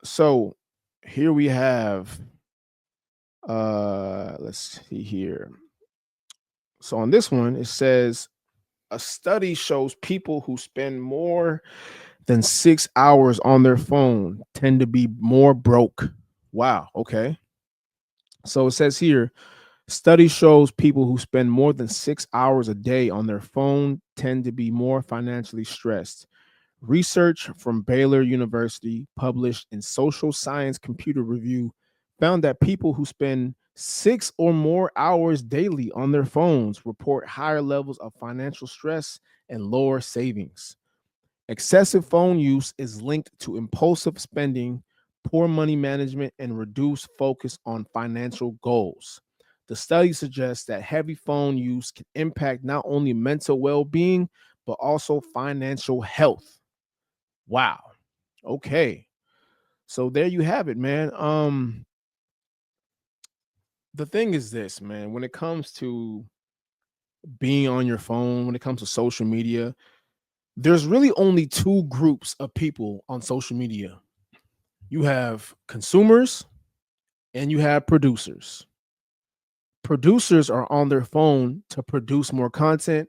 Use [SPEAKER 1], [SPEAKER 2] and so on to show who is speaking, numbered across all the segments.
[SPEAKER 1] So here we have let's see here. So on this one it says a study shows people who spend more than 6 hours on their phone tend to be more broke. Wow, okay. So it says here study shows people who spend more than 6 hours a day on their phone tend to be more financially stressed. Research from Baylor University, published in Social Science Computer Review, found that people who spend 6 or more hours daily on their phones report higher levels of financial stress and lower savings. Excessive phone use is linked to impulsive spending, poor money management, and reduced focus on financial goals. The study suggests that heavy phone use can impact not only mental well being, but also financial health. Wow. Okay. So there you have it, man. The thing is this, man, when it comes to being on your phone, when it comes to social media, there's really only two groups of people on social media. You have consumers and you have producers. Producers are on their phone to produce more content,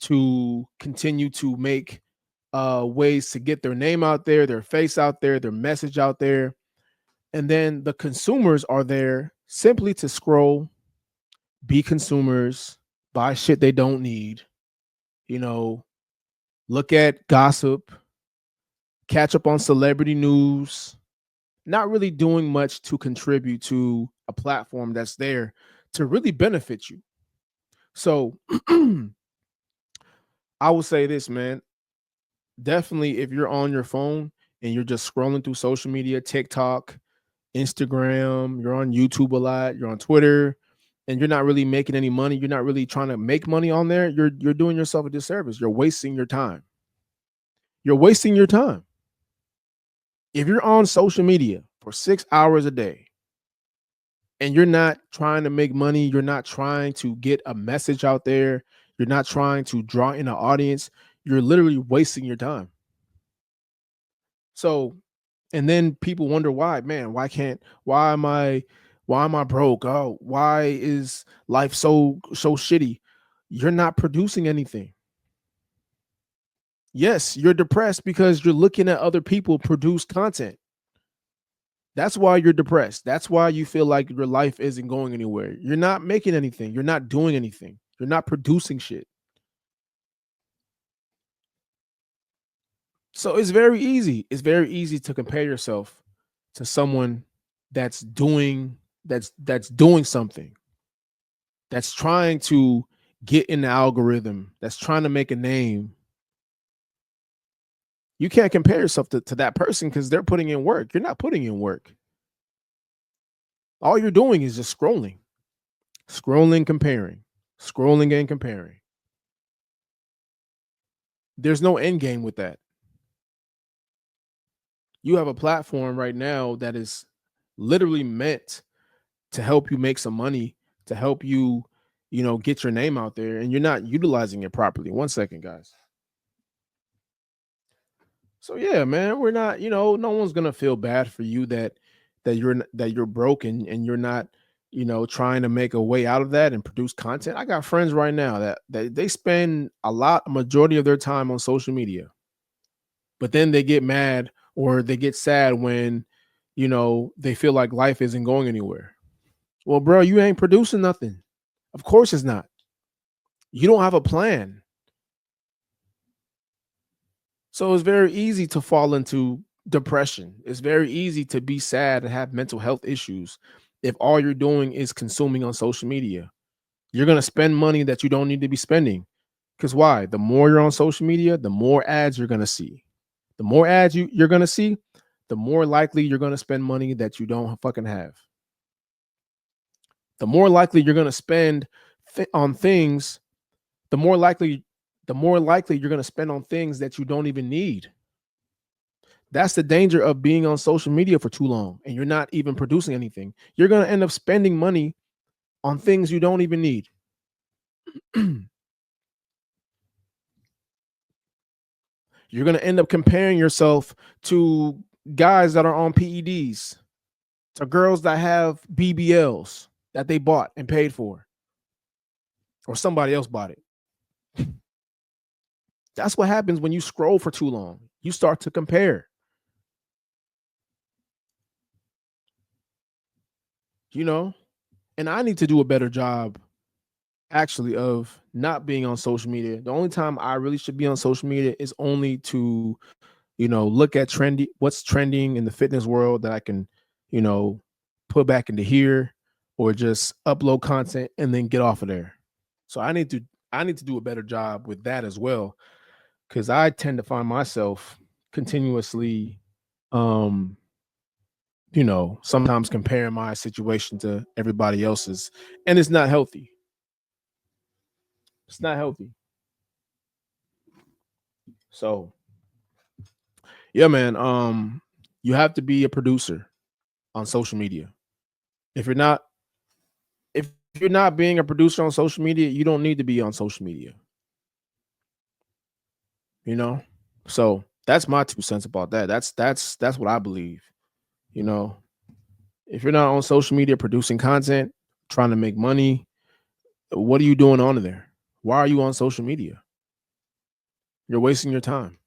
[SPEAKER 1] to continue to make ways to get their name out there, their face out there, their message out there. And then the consumers are there simply to scroll, be consumers, buy shit they don't need, you know, look at gossip, catch up on celebrity news, not really doing much to contribute to a platform that's there to really benefit you. So I would say this, man. Definitely, if you're on your phone and you're just scrolling through social media, TikTok, Instagram, you're on YouTube a lot, you're on Twitter, and you're not really making any money, you're not really trying to make money on there, you're doing yourself a disservice. You're wasting your time. You're wasting your time. If you're on social media for 6 hours a day and you're not trying to make money, you're not trying to get a message out there, you're not trying to draw in an audience, you're literally wasting your time. So, and then people wonder why, man, why am I broke? Oh, why is life so shitty? You're not producing anything. Yes, you're depressed because you're looking at other people produce content. That's why you're depressed. That's why you feel like your life isn't going anywhere. You're not making anything. You're not doing anything. You're not producing shit. So it's very easy. It's very easy to compare yourself to someone that's doing that's doing something, that's trying to get in the algorithm, that's trying to make a name. You can't compare yourself to that person because they're putting in work. You're not putting in work. All you're doing is just scrolling, scrolling, comparing, scrolling and comparing. There's no end game with that. You have a platform right now that is literally meant to help you make some money, to help you, get your name out there, and you're not utilizing it properly. One second, guys. So yeah, man, we're not, no one's gonna feel bad for you that you're broken and you're not, trying to make a way out of that and produce content. I got friends right now that they spend a majority of their time on social media, but then they get mad or they get sad when, they feel like life isn't going anywhere. Well, bro, you ain't producing nothing. Of course it's not. You don't have a plan. So it's very easy to fall into depression. It's very easy to be sad and have mental health issues if all you're doing is consuming on social media. You're going to spend money that you don't need to be spending. Because why? The more you're on social media, the more ads you're going to see. The more ads you're going to see, the more likely you're going to spend money that you don't fucking have. The more likely you're going to spend on things, the more likely you're going to spend on things that you don't even need. That's the danger of being on social media for too long and you're not even producing anything. You're going to end up spending money on things you don't even need. You're going to end up comparing yourself to guys that are on PEDs, to girls that have BBLs that they bought and paid for, or somebody else bought it. That's what happens when you scroll for too long. You start to compare. You know, and I need to do a better job actually of not being on social media. The only time I really should be on social media is only to, look at what's trending in the fitness world that I can, you know, put back into here, or just upload content and then get off of there. So I need to do a better job with that as well, because I tend to find myself continuously, um sometimes comparing my situation to everybody else's, and it's not healthy. It's not healthy. So, yeah, man, you have to be a producer on social media. If you're not if you're not being a producer on social media, you don't need to be on social media, you know? So, that's my 2 cents about that. That's what I believe, you know? If you're not on social media producing content, trying to make money, what are you doing on there? Why are you on social media? You're wasting your time.